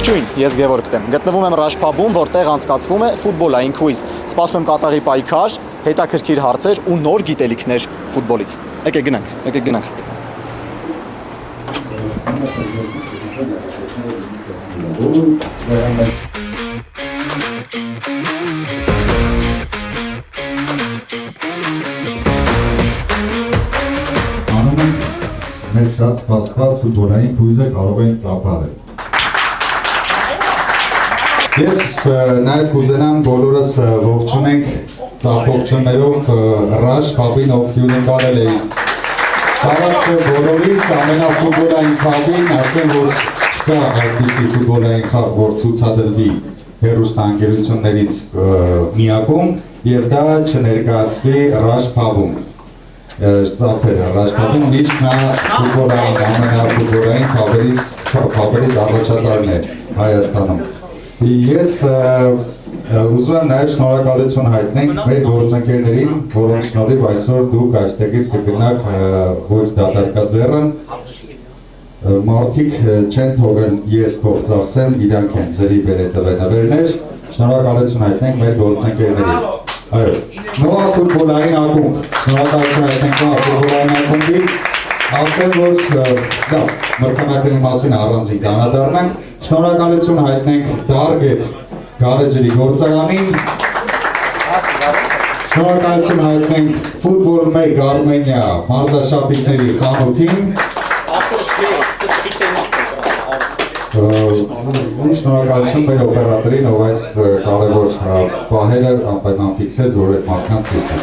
Ողջույն, ես Գևորգ եմ։ Գտնվում եմ Rush Pub-ում, որտեղ անցկացվում է ֆուտբոլային քուիզ։ Սպասում եմ կատաղի պայքար, հետաքրքիր հարցեր ու նոր գիտելիքներ ֆուտբոլից։ Եկեք գնանք։ Անում ենք մեր շատ սպասված ֆուտբոլային քուիզը կարող ենք ծափարել։ Ես նաև կուզենամ բոլորս ողջունենք ծափողջներով Rush Pub-ին, ով հյուրընկալել է տարածքը բոլորիս ամենաֆուտբոլային փաբին, ասեմ, որ չկա այդպիսի ֆուտբոլային խաղ, որ ցուցադրվի հեռուստաընկերություններից միակում եւ դա չներկայացվի Rush Pub-ում։ Ծափերը Rush Pub-ում միշտ նա ֆուտբոլային ամենաֆուտբոլային փաբերից առաջատարն է Հայաստանում։ Ես ուզում եմ նաև շնորհակալություն հայտնենք մեր գործընկերներին, որոնց շնորհիվ այսօր դուք այստեղից կգնաք ոչ դատարկաձեռն, մարդիկ չեն թողել ես փող ծախսեմ, իրանք են ձերի բերետվենվերներ, շնորհակալություն հայտնենք մեր գործընկերներին։ Այո, Նոա ֆուտբոլային ակումբ, շնորհակալություն հայտնենք Նոա ֆուտբոլային ակումբին, ասեմ, որ մրցանակների մասին առանձին կանադառնանք, շնորհակալություն հայտնենք Target գարեջրի գործարանին, շնորհակալություն հայտնենք Football Make Armenia մարզաշապիկների խանութին, շնորհակալություն մեր օպերատորին, ով այս կարևոր պահերը անպայման ֆիքսեց, որ այդ մարդկանց ցույց տա։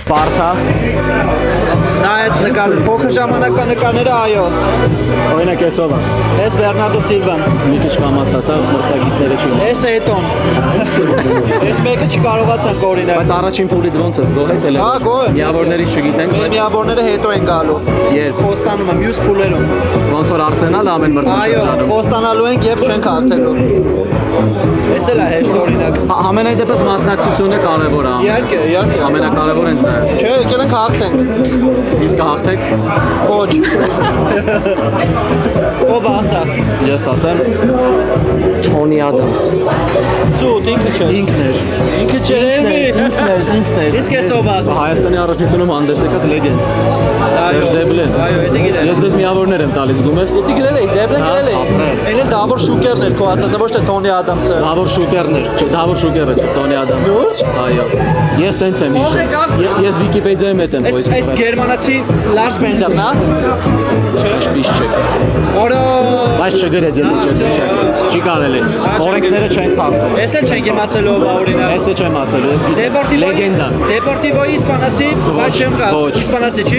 Բարթա Նայեց նկարը, փոքր ժամանակվա նկարները, այո։ օրինակ էսով է։ Էս Բեռնարդո Սիլվան։ Մի քիչ կամացած է, մրցակիցները չի։ Էս է հետոն։ Էս մեկը չկարողացանք օրինակ։ Բայց առաջին փուլից ոնց ես գոհես էլ։ Հա, գոհ եմ։ Միավորներից չգիտենք, բայց Միավորները հետո են գալու։ Երբ Խոստանում եմ մյուս փուլերում։ ոնց որ Arsenal-ը ամեն Այո, մրցաշրջանում։ խոստանալու ենք եւ չենք հաղթելու։ Էս էլ է հեշտ օրինակ։ Ամենայն դեպս մասնակցությունը կարևոր է։ Իհարկե։ Ամենակարևորը ինձ է։ Չէ, եկել ենք հաղթենք։ Իսկ հաղթեք։ Ոչ։ Ով ասա։ Ես ասեմ Tony Adams։ Սուտ ինքը չէ։ Ինքն էր։ Ինքը չէ։ Ինքն էր։ Իսկ էս ով է։ Հայաստանի առաջնությունում հանդես եկած լեգենդ։ Սերժ Դեբլեն։ Այո, դա գիտեմ։ Ես դες միավորներ եմ տալիս գումես։ Դե գրել էի, Դեբլեն գրել էի։ Էն էլ Դավոր Շուկերն էր քո ասածը, ոչ թե Թոնի Ադամսը։ Դավոր Շուկերն էր, չէ, Դավոր Շուկերը չէ, Tony Adams։ Ոչ։ Այո։ Ես տենց եմ հիշում։ Ես Վիկիպեդիայում եմ voice։ Այս գերմանացի Լարս Բենդերն է։ Չէ, ճիշտ չէ։ Որը Բայց չգրես եթե չես հիշակել։ Չի կարելի։ Օրենքները չեն խախտում։ Էս էլ չենք իմացել ով է օրինակ։ Էսը չեմ ասել, ես գիտեմ։ Լեգենդա։ Դեպորտիվոյի իսպանացի, բայց չեմ գաս։ Իսպանացի չի։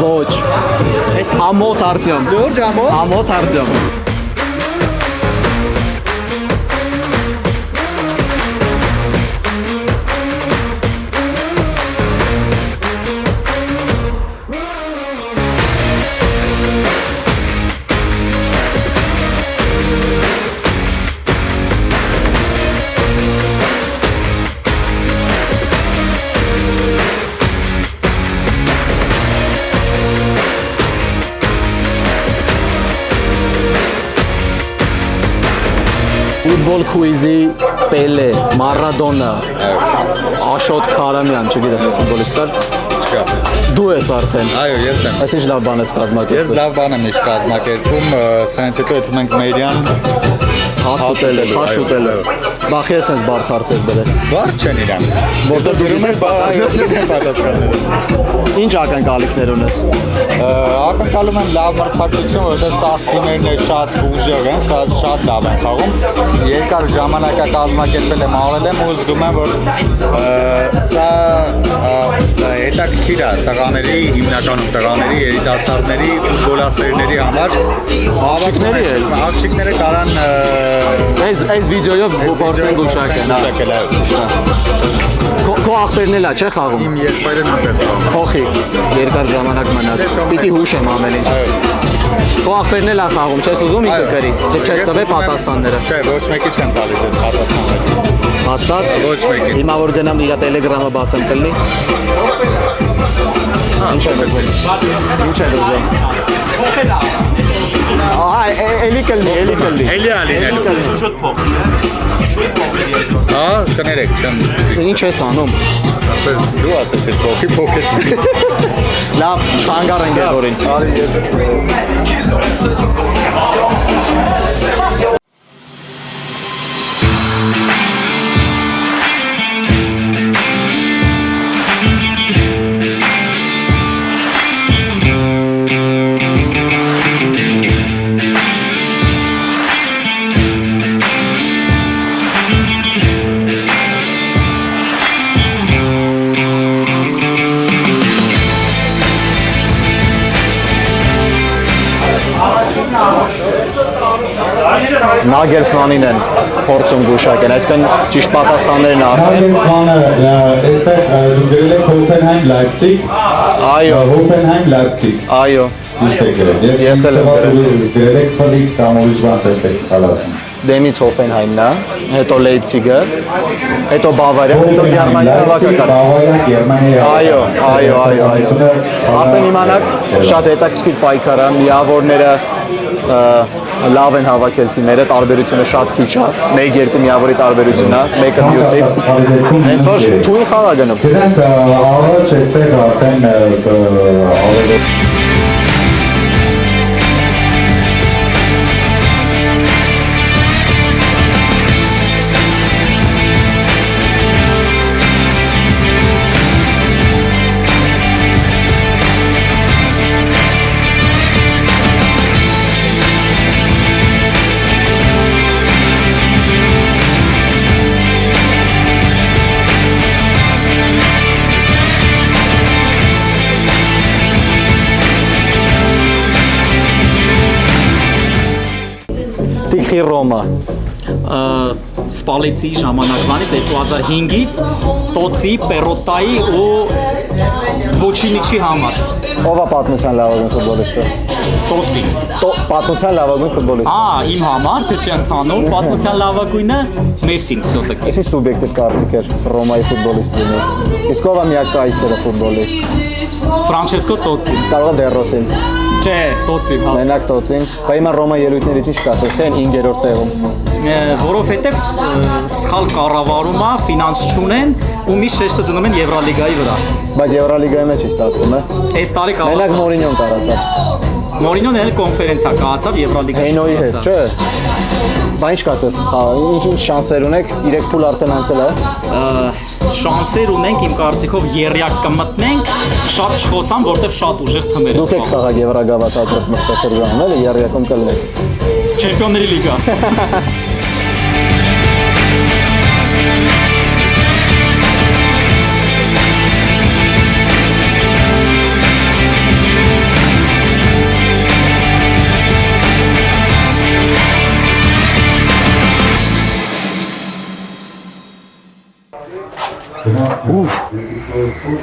Ոչ։ Էս Ամոթ Արտյոմ։ լուրջ ամոթ։ Ամոթ Արտյոմ։ Ֆուտբոլ քուիզի Պելե, Մարադոնա, Աշոտ Քարամյան, չգիտեմ, ես ֆուտբոլիստ կար։ Չկա։ Դու ես արդեն։ Այո, ես եմ։ Այս ինչ լավ բան ես կազմակերպել։ Ես լավ բան եմ իշ կազմակերպում, սրանից հետո եթե մենք մերյան հաց ուտել, խաշ ուտել։ Բախի ես sense բարդ հարցեր բերել։ բարդ չեն իրանք։ Որտեղ դուրում ես պատասխանները։ Ինչ ակնկալիքներ ունես։ Ակնկալում եմ լավ մրցակցություն, որովհետև սա թիմերն շատ ուժեղ են, շատ լավ են խաղում։ Երկար ժամանակա կազմակերպել եմ, արել եմ ու զգում եմ, որ սա հետաքրքիր է տղաների, հիմնականում տղաների, երիտասարդների, ֆուտբոլասերների համար։ Աղջիկները կարան այս վիդեոյով փորձեն գուշակել։ Գուշակել, այո։ Քո ախպերն էլա չէ խաղում։ Իմ եղբայրը նույնպես խաղում։ Փոխի, երկար ժամանակ մնաց։ Պիտի հուշեմ ամեն ինչ։ Քո ախպերն էլա խաղում, չես ուզում ինքը գրի։ Չես տվել պատասխանները։ Չէ, ոչ մեկի չեմ տալիս այս պատասխանները։ Հաստատ։ Ոչ մեկի։ Հիմա որ գնամ իր Telegram-ը բացեմ կլինի։ Ինչ է ուզում։ Ինչ է ուզում։ Էլի կլինի։ Էլի է լինելու։ Շուտ փոխ։ Շուտ փոխ։ Հա, կներեք, չեմ։ Ինչ ես անում։ Դու ասեցիր փոխի, փոխեցի։ Լավ, չխանգար են Գևորին։ Արի ես։ Նագելսմանին են փորձում գուշակել, այսինքն ճիշտ պատասխաններն արդեն։ Նագելսմանը այստեղ դու գրել եք Հոֆենհայմ Լայպցիգ, Այո, Հոֆենհայմ Լայպցիգ։ այո։ Ճիշտ եք գրել։ Ես էլ եմ գրել եք Ֆլիկ կամ ուրիշ բան տեսեք հալասում։ Դեմից Հոֆենհայմն է, հետո Լեյպցիգը, հետո Բավարիան, հետո Գերմանիա հավաքական։ Բավարիա, Գերմանիա։ Այո։ Ասեն իմանաք, շատ հետաքրքիր պայքար է, միավորները լավ են հավաքել թիմերը, տարբերությունը շատ քիչ է, 1-2 միավորի տարբերությունն է, մեկը մյուսից։ Հենց որ թույն խաղ է գնում։ Դրանք առաջ այստեղ արդեն ավելի Տիխի Ռոմա։ Սպալեցի ժամանակվանից 2005-ից Տոցի, Պերոտայի ու Ոչինիչի համար։ Ով է պատմության լավագույն ֆուտբոլիստը։ Տոցի։ Պատմության լավագույն ֆուտբոլիստը։ Իմ համար, թե չի ընդհանուր, պատմության լավագույնը Մեսին всё-таки։ Այսի սուբյեկտիվ կարծիք էր Ռոմայի ֆուտբոլիստ լինի։ Իսկ ով է միակ կայսերը ֆուտբոլի։ Ֆրանչեսկո Տոցի։ Կարող է Դերոսին։ Չէ, Տոցի հաստ։ Մենակ Տոցին։ Բայց հիմա Ռոմա ելույթներից ինչ կասես, թե 5-րդ տեղում։ Որովհետև սխալ կառավարումա, ֆինանս չունեն ու միշտ շեշտը դնում են Եվրալիգայի վրա։ Բայց Եվրալիգայի մեջ է ստացվում, է։ Այս տարի կարող Մենակ Մորինյոն կարացավ։ Մորինյոն էլ կոնֆերենցիա կայացավ Եվրալիգայի։ Հեյնոյի հետ, չէ։ Բայց ինչ կասես, ինչ շանսեր ունեք, 3 փուլ արդեն անցել է։ Շանսեր ունենք իմ կարծիքով երրյակ կմտնենք, շատ չխոսամ, որտեվ շատ ուժեղ թմեր Դուք եք խաղա Եվրագավաթ հաջորդ մրցաշրջանում, էլի երրյակում կլինեք։ Չեմպիոնների լիգա։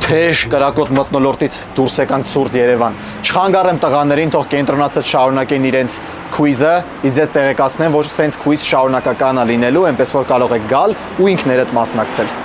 Թեժ կրակոտ մթնոլորտից դուրս եկանք ցուրտ Երևան։ Չխանգարեմ տղաներին, թող կենտրոնացած շարունակեն իրենց քույզը, իսկ ես տեղեկացնեմ, որ սենց քույզ շարունակական է լինելու, այնպես որ կարող եք գալ ու ինքներդ մասնակցել։